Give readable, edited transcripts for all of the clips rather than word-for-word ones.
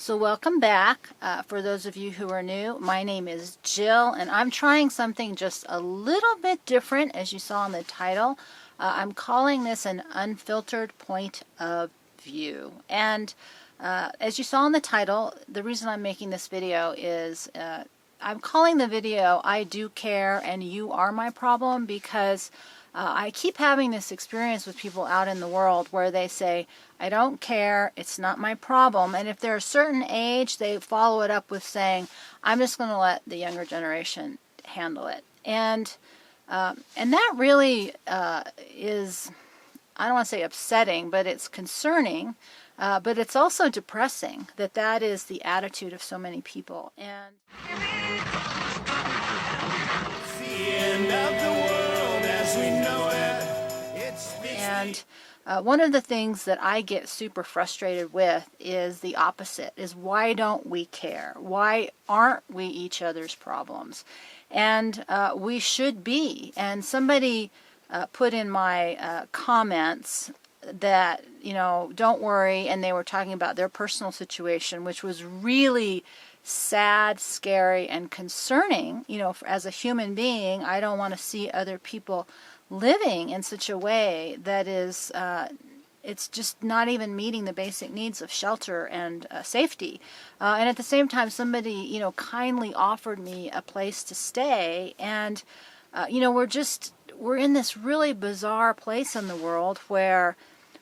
So welcome back. For those of you who are new, my name is Jill, and I'm trying something just a little bit different, as you saw in the title. I'm calling this an unfiltered point of view. And as you saw in the title, the reason I'm making this video is I'm calling the video I Do Care and You Are My Problem, because I keep having this experience with people out in the world where they say, I don't care, it's not my problem. And if they're a certain age, they follow it up with saying, I'm just going to let the younger generation handle it. And that really is, I don't want to say upsetting, but it's concerning. But it's also depressing that that is the attitude of so many people. And It's the end of the world as we know it. It's And one of the things that I get super frustrated with is the opposite, is why don't we care? Why aren't we each other's problems? And we should be. And somebody put in my comments that, don't worry, and they were talking about their personal situation, which was really sad, scary, and concerning. As a human being, I don't want to see other people living in such a way that is it's just not even meeting the basic needs of shelter and safety. And at the same time, somebody kindly offered me a place to stay, and we're in this really bizarre place in the world where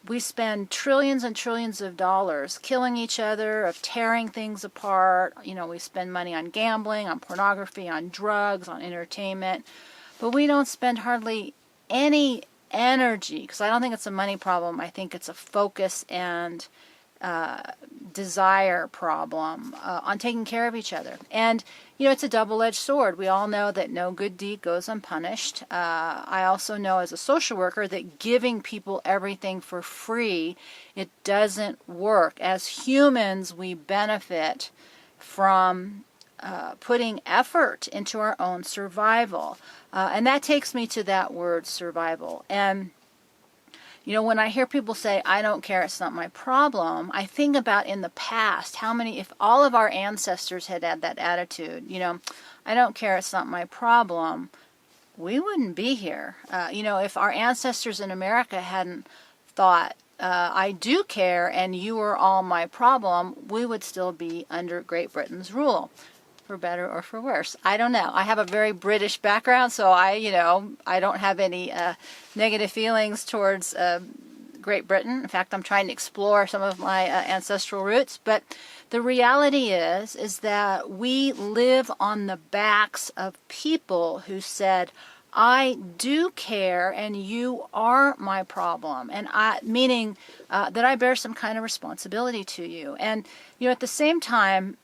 we spend trillions and trillions of dollars killing each other, of tearing things apart. We spend money on gambling, on pornography, on drugs, on entertainment, but we don't spend hardly any energy, because I don't think it's a money problem. I think it's a focus and desire problem on taking care of each other. And it's a double-edged sword. We all know that no good deed goes unpunished. I also know as a social worker that giving people everything for free, it doesn't work. As humans, we benefit from putting effort into our own survival. And that takes me to that word, survival. And when I hear people say, I don't care, it's not my problem, I think about in the past, if all of our ancestors had had that attitude, I don't care, it's not my problem, we wouldn't be here. If our ancestors in America hadn't thought, I do care and you are all my problem, we would still be under Great Britain's rule. For better or for worse. I don't know. I have a very British background, so I don't have any negative feelings towards Great Britain. In fact, I'm trying to explore some of my ancestral roots. But the reality is that we live on the backs of people who said, I do care and you are my problem, and meaning that I bear some kind of responsibility to you. And at the same time,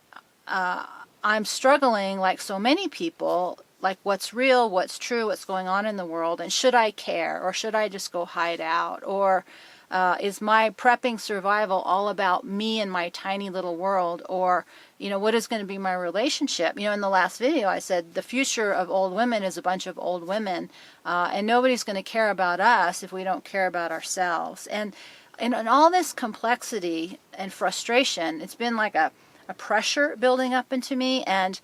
I'm struggling, like so many people, like what's real, what's true, what's going on in the world, and should I care, or should I just go hide out, or is my prepping survival all about me and my tiny little world, or what is going to be my relationship? In the last video I said the future of old women is a bunch of old women, and nobody's going to care about us if we don't care about ourselves. And all this complexity and frustration, it's been like a pressure building up into me, and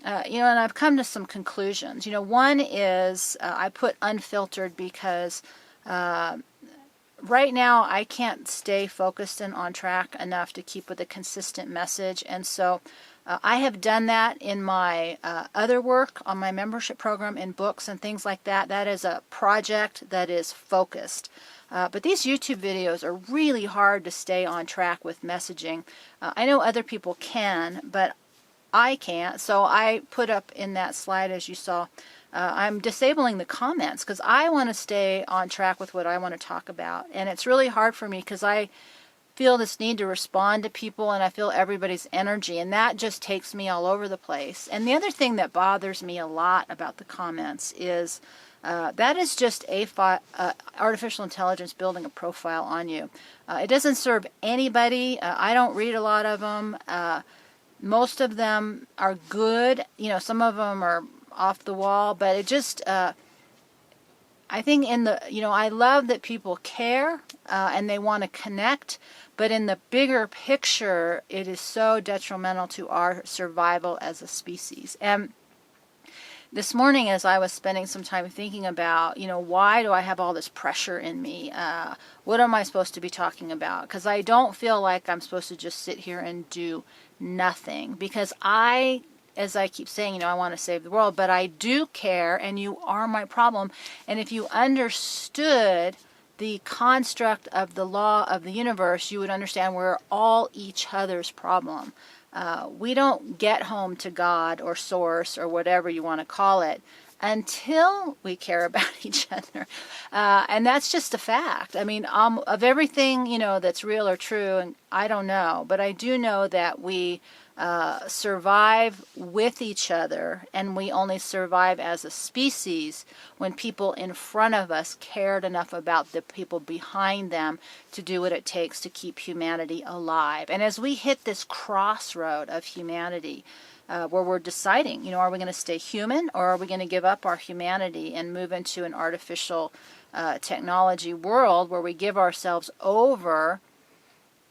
and I've come to some conclusions. One is I put unfiltered because right now I can't stay focused and on track enough to keep with a consistent message, and so I have done that in my other work on my membership program, in books and things like that. That is a project that is focused. But these YouTube videos are really hard to stay on track with messaging. I know other people can, but I can't. So I put up in that slide, as you saw, I'm disabling the comments because I want to stay on track with what I want to talk about. And it's really hard for me because I feel this need to respond to people, and I feel everybody's energy, and that just takes me all over the place. And the other thing that bothers me a lot about the comments is that is just artificial intelligence building a profile on you. It doesn't serve anybody. I don't read a lot of them. Most of them are good. Some of them are off the wall, but it just I think I love that people care and they want to connect, but in the bigger picture, it is so detrimental to our survival as a species. And this morning, as I was spending some time thinking about, why do I have all this pressure in me? What am I supposed to be talking about? Because I don't feel like I'm supposed to just sit here and do nothing. Because as I keep saying, I want to save the world, but I do care, and you are my problem. And if you understood the construct of the law of the universe, you would understand we're all each other's problem. We don't get home to God or source or whatever you want to call it until we care about each other. And that's just a fact. I mean, of everything, that's real or true, and I don't know, but I do know that we survive with each other, and we only survive as a species when people in front of us cared enough about the people behind them to do what it takes to keep humanity alive. And as we hit this crossroad of humanity, where we're deciding, are we going to stay human, or are we going to give up our humanity and move into an artificial technology world where we give ourselves over?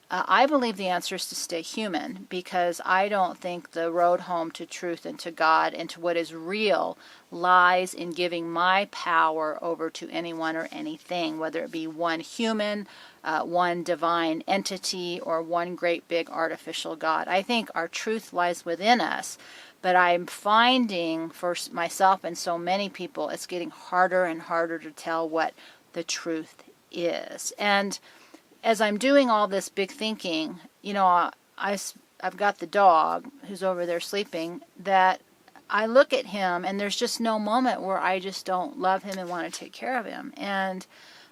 I believe the answer is to stay human, because I don't think the road home to truth and to God and to what is real lies in giving my power over to anyone or anything, whether it be one human, one divine entity, or one great big artificial God. I think our truth lies within us, but I'm finding for myself and so many people, it's getting harder and harder to tell what the truth is. And as I'm doing all this big thinking, I've got the dog who's over there sleeping, that I look at him and there's just no moment where I just don't love him and want to take care of him. And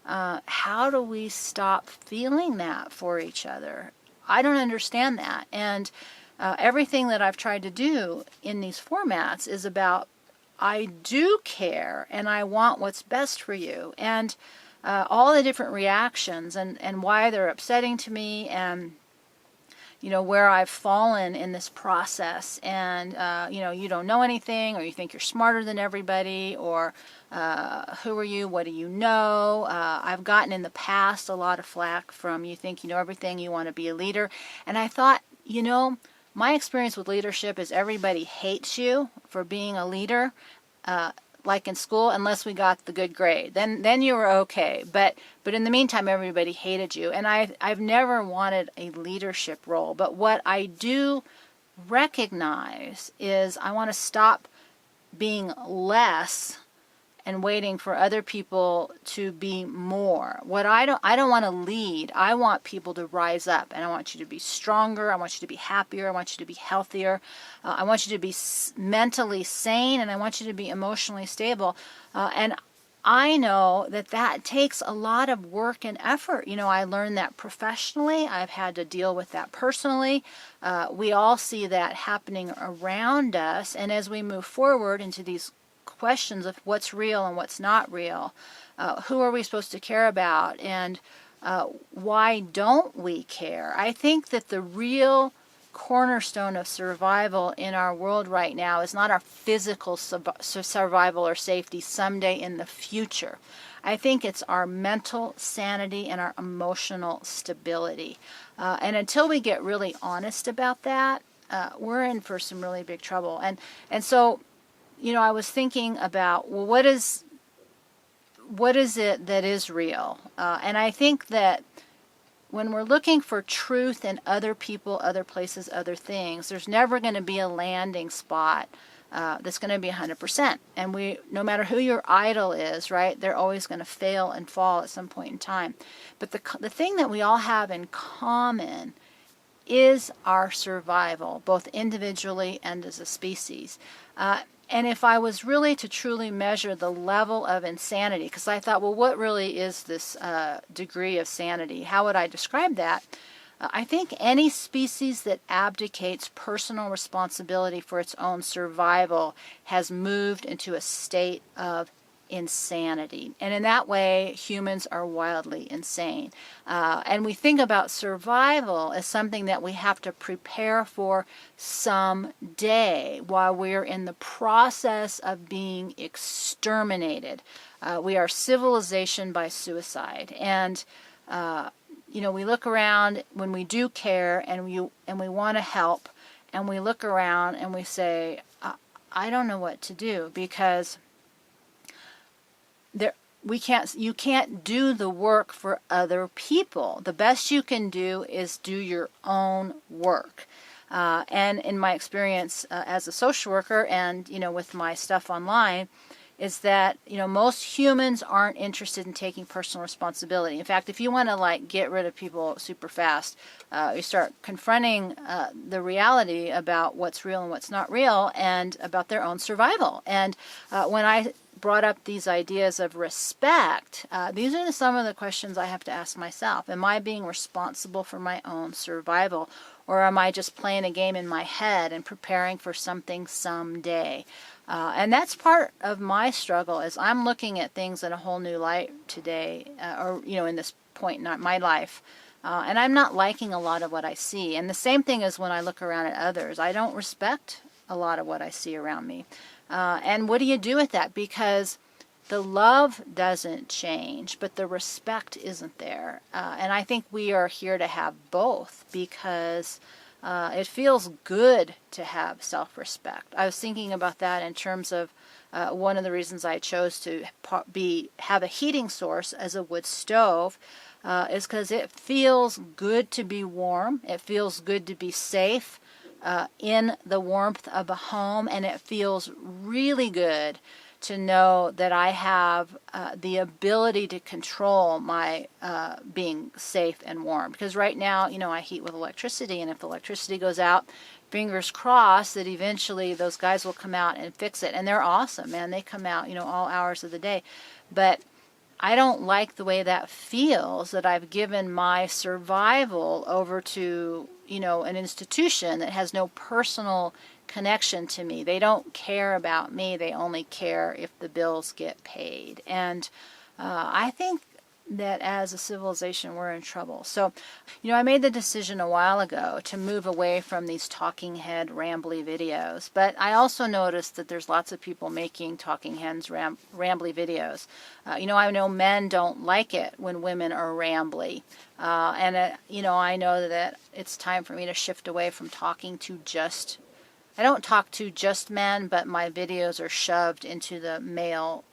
how do we stop feeling that for each other? I don't understand that. And everything that I've tried to do in these formats is about, I do care and I want what's best for you. And all the different reactions and why they're upsetting to me, and where I've fallen in this process, and you don't know anything, or you think you're smarter than everybody, or who are you, what do you know? I've gotten in the past a lot of flack from, you think you know everything, you want to be a leader. And I thought, my experience with leadership is everybody hates you for being a leader. Like in school, unless we got the good grade, then you were okay. But in the meantime, everybody hated you. And I've never wanted a leadership role. But what I do recognize is I want to stop being less and waiting for other people to be more. I don't want to lead. I want people to rise up, and I want you to be stronger. I want you to be happier. I want you to be healthier. I want you to be mentally sane, and I want you to be emotionally stable. And I know that takes a lot of work and effort. I learned that professionally. I've had to deal with that personally. We all see that happening around us, and as we move forward into these questions of what's real and what's not real, who are we supposed to care about, and why don't we care? I think that the real cornerstone of survival in our world right now is not our physical survival or safety someday in the future. I think it's our mental sanity and our emotional stability. And until we get really honest about that, we're in for some really big trouble. And so I was thinking about, well, what is it that is real? And I think that when we're looking for truth in other people, other places, other things, there's never going to be a landing spot that's going to be 100%. And no matter who your idol is, right, they're always going to fail and fall at some point in time. But the thing that we all have in common is our survival, both individually and as a species. And if I was really to truly measure the level of insanity, because I thought, well, what really is this degree of sanity? How would I describe that? I think any species that abdicates personal responsibility for its own survival has moved into a state of insanity. And in that way, humans are wildly insane. And we think about survival as something that we have to prepare for someday while we're in the process of being exterminated. We are civilization by suicide. And we look around when we do care and we want to help, and we look around and we say, I don't know what to do, because you can't do the work for other people. The best you can do is do your own work. And in my experience as a social worker, and with my stuff online, is that most humans aren't interested in taking personal responsibility. In fact, if you want to get rid of people super fast, you start confronting the reality about what's real and what's not real, and about their own survival. And when I brought up these ideas of respect, these are some of the questions I have to ask myself. Am I being responsible for my own survival, or am I just playing a game in my head and preparing for something someday? And that's part of my struggle, is I'm looking at things in a whole new light today, or in this point in my life, and I'm not liking a lot of what I see. And the same thing is when I look around at others. I don't respect a lot of what I see around me. And what do you do with that? Because the love doesn't change, but the respect isn't there. And I think we are here to have both, because it feels good to have self-respect. I was thinking about that in terms of one of the reasons I chose to have a heating source as a wood stove, is because it feels good to be warm. It feels good to be safe in the warmth of a home, and it feels really good to know that I have the ability to control my being safe and warm. Because right now, I heat with electricity, and if the electricity goes out, fingers crossed that eventually those guys will come out and fix it. And they're awesome, man. They come out, all hours of the day. But I don't like the way that feels, that I've given my survival over to, an institution that has no personal connection to me. They don't care about me. They only care if the bills get paid. And I think that as a civilization, we're in trouble. So, I made the decision a while ago to move away from these talking head rambly videos. But I also noticed that there's lots of people making talking heads rambly videos. I know men don't like it when women are rambly. And I know that it's time for me to shift away from talking to just I don't talk to just men, but my videos are shoved into the male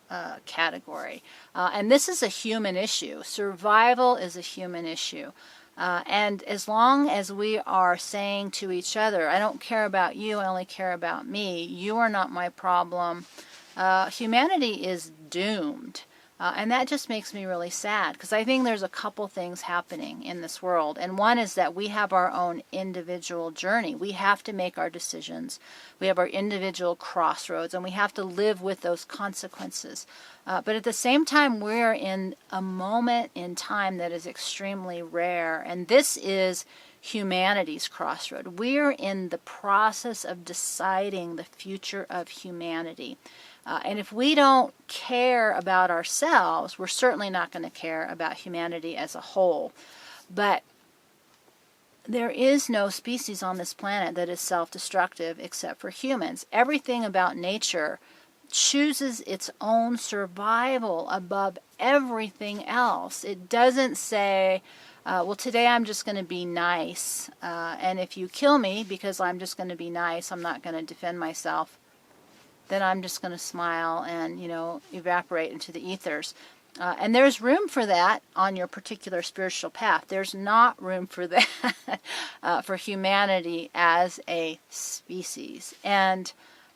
category. And this is a human issue. Survival is a human issue. And as long as we are saying to each other, I don't care about you, I only care about me, you are not my problem, humanity is doomed. And that just makes me really sad, because I think there's a couple things happening in this world. And one is that we have our own individual journey. We have to make our decisions. We have our individual crossroads, and we have to live with those consequences. But at the same time, we're in a moment in time that is extremely rare. And this is humanity's crossroad. We're in the process of deciding the future of humanity. And if we don't care about ourselves, we're certainly not going to care about humanity as a whole. But there is no species on this planet that is self-destructive except for humans. Everything about nature chooses its own survival above everything else. It doesn't say, well, today I'm just going to be nice. And if you kill me because I'm just going to be nice, I'm not going to defend myself, then I'm just going to smile and, evaporate into the ethers. And there's room for that on your particular spiritual path. There's not room for that for humanity as a species. And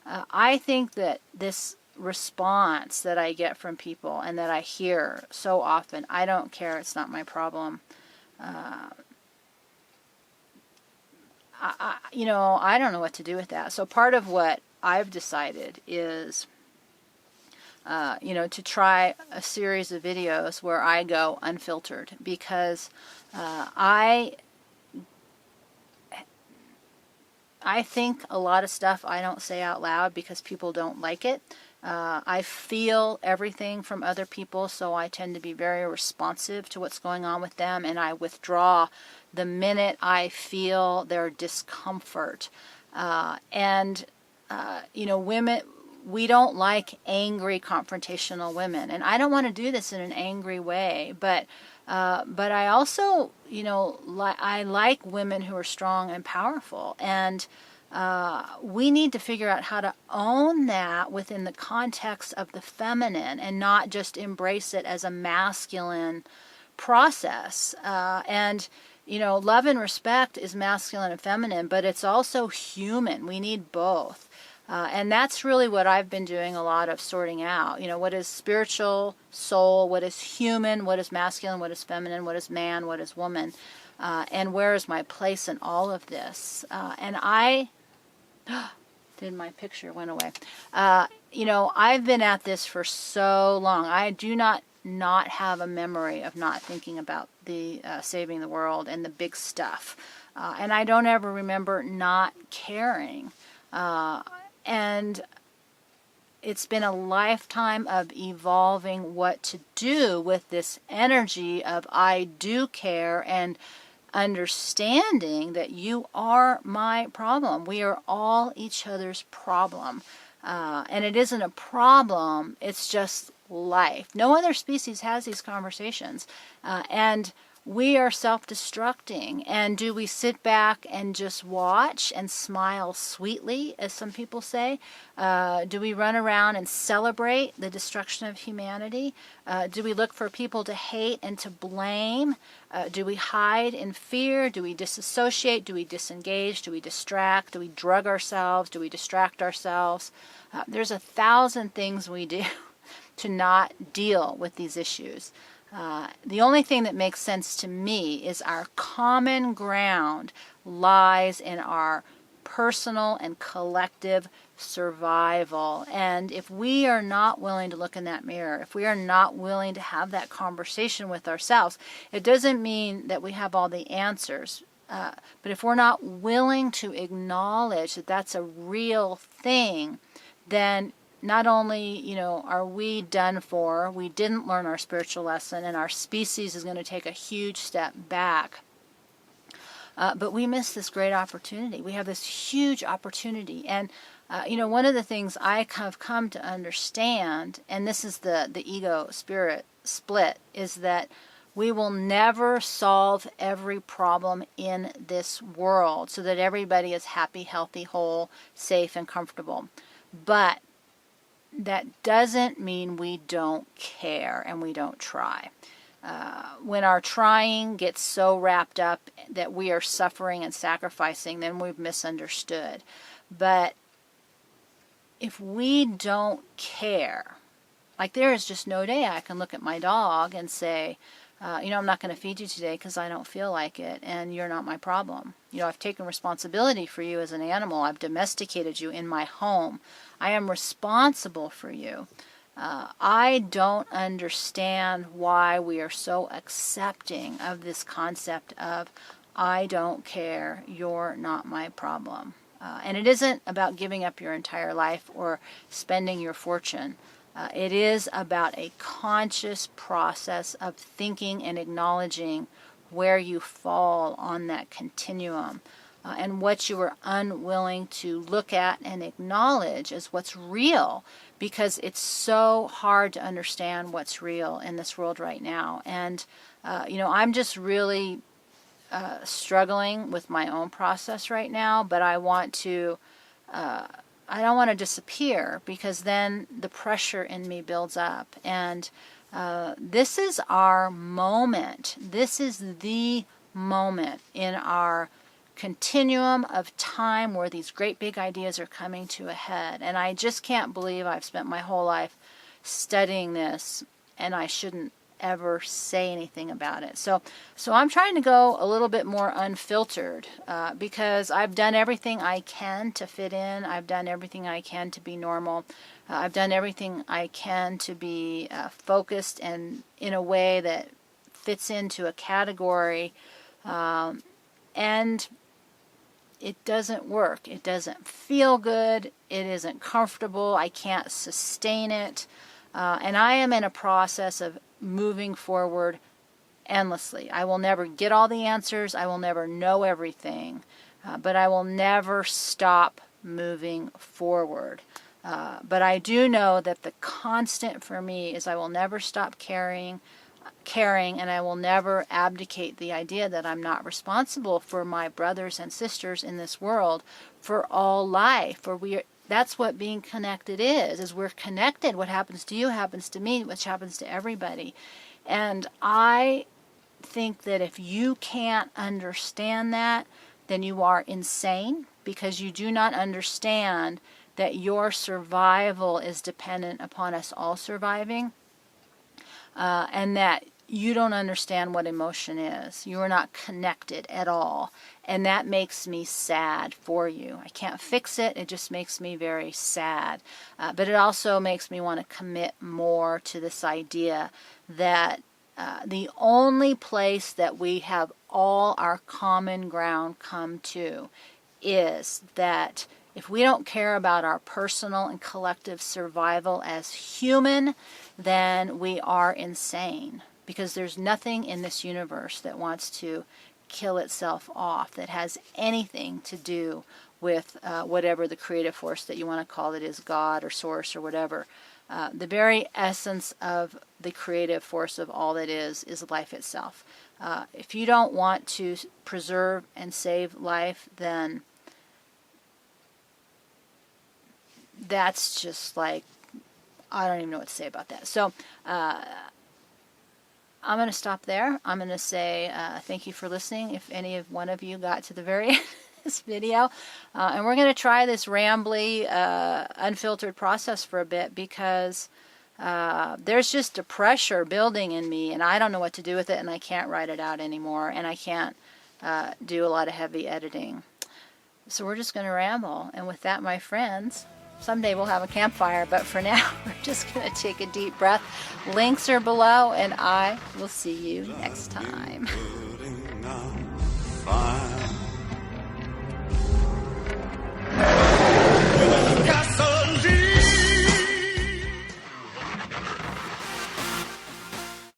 I think that this response that I get from people and that I hear so often, I don't care, it's not my problem. I don't know what to do with that. So part of what I've decided is, to try a series of videos where I go unfiltered, because I think a lot of stuff I don't say out loud because people don't like it. I feel everything from other people, so I tend to be very responsive to what's going on with them, and I withdraw the minute I feel their discomfort. Women, we don't like angry, confrontational women, and I don't want to do this in an angry way. But I also, I like women who are strong and powerful, and we need to figure out how to own that within the context of the feminine, and not just embrace it as a masculine process. Love and respect is masculine and feminine, but it's also human. We need both. And that's really what I've been doing a lot of sorting out. What is spiritual, soul, what is human, what is masculine, what is feminine, what is man, what is woman, and where is my place in all of this. My picture went away. I've been at this for so long. I do not have a memory of not thinking about the saving the world and the big stuff. And I don't ever remember not caring. And it's been a lifetime of evolving what to do with this energy of I do care, and understanding that you are my problem. We are all each other's problem. And it isn't a problem, it's just life. No other species has these conversations. And we are self-destructing. And do we sit back and just watch and smile sweetly, as some people say? Do we run around and celebrate the destruction of humanity? Do we look for people to hate and to blame? Do we hide in fear? Do we disassociate? Do we disengage? Do we distract? Do we drug ourselves? Do we distract ourselves? There's 1,000 things we do to not deal with these issues. The only thing that makes sense to me is our common ground lies in our personal and collective survival. And if we are not willing to look in that mirror, if we are not willing to have that conversation with ourselves, it doesn't mean that we have all the answers. But if we're not willing to acknowledge that that's a real thing, then not only, are we done for, we didn't learn our spiritual lesson, and our species is going to take a huge step back. But we miss this great opportunity. We have this huge opportunity. And, one of the things I have come to understand, and this is the ego-spirit split, is that we will never solve every problem in this world so that everybody is happy, healthy, whole, safe, and comfortable. But that doesn't mean we don't care and we don't try. When our trying gets so wrapped up that we are suffering and sacrificing, then we've misunderstood. But if we don't care, like there is just no day I can look at my dog and say, I'm not going to feed you today because I don't feel like it, and you're not my problem. I've taken responsibility for you as an animal. I've domesticated you in my home. I am responsible for you. I don't understand why we are so accepting of this concept of I don't care, you're not my problem. And it isn't about giving up your entire life or spending your fortune. It is about a conscious process of thinking and acknowledging where you fall on that continuum, and what you are unwilling to look at and acknowledge as what's real, because it's so hard to understand what's real in this world right now. And, I'm just really struggling with my own process right now, but I don't want to disappear, because then the pressure in me builds up. And this is our moment. This is the moment in our continuum of time where these great big ideas are coming to a head. And I just can't believe I've spent my whole life studying this, and I shouldn't ever say anything about it. So I'm trying to go a little bit more unfiltered, because I've done everything I can to fit in. I've done everything I can to be normal. I've done everything I can to be focused and in a way that fits into a category, and it doesn't work. It doesn't feel good. It isn't comfortable. I can't sustain it. And I am in a process of moving forward endlessly. I will never get all the answers. I will never know everything. But I will never stop moving forward. But I do know that the constant for me is I will never stop caring, and I will never abdicate the idea that I'm not responsible for my brothers and sisters in this world, for all life. For that's what being connected is we're connected. What happens to you happens to me, which happens to everybody. And I think that if you can't understand that, then you are insane, because you do not understand that your survival is dependent upon us all surviving, and that you don't understand what emotion is. You are not connected at all. And that makes me sad for you. I can't fix it. It just makes me very sad. But it also makes me want to commit more to this idea that the only place that we have all our common ground come to is that if we don't care about our personal and collective survival as human, then we are insane. Because there's nothing in this universe that wants to kill itself off that has anything to do with whatever the creative force that you want to call it is, God or source or whatever. The very essence of the creative force of all that is life itself. If you don't want to preserve and save life, then that's just like, I don't even know what to say about that. So I'm going to stop there. I'm going to say thank you for listening. If any of one of you got to the very end of this video, and we're going to try this rambly, unfiltered process for a bit, because there's just a pressure building in me, and I don't know what to do with it, and I can't write it out anymore, and I can't do a lot of heavy editing. So we're just going to ramble, and with that, my friends, someday we'll have a campfire, but for now, we're just going to take a deep breath. Links are below, and I will see you next time.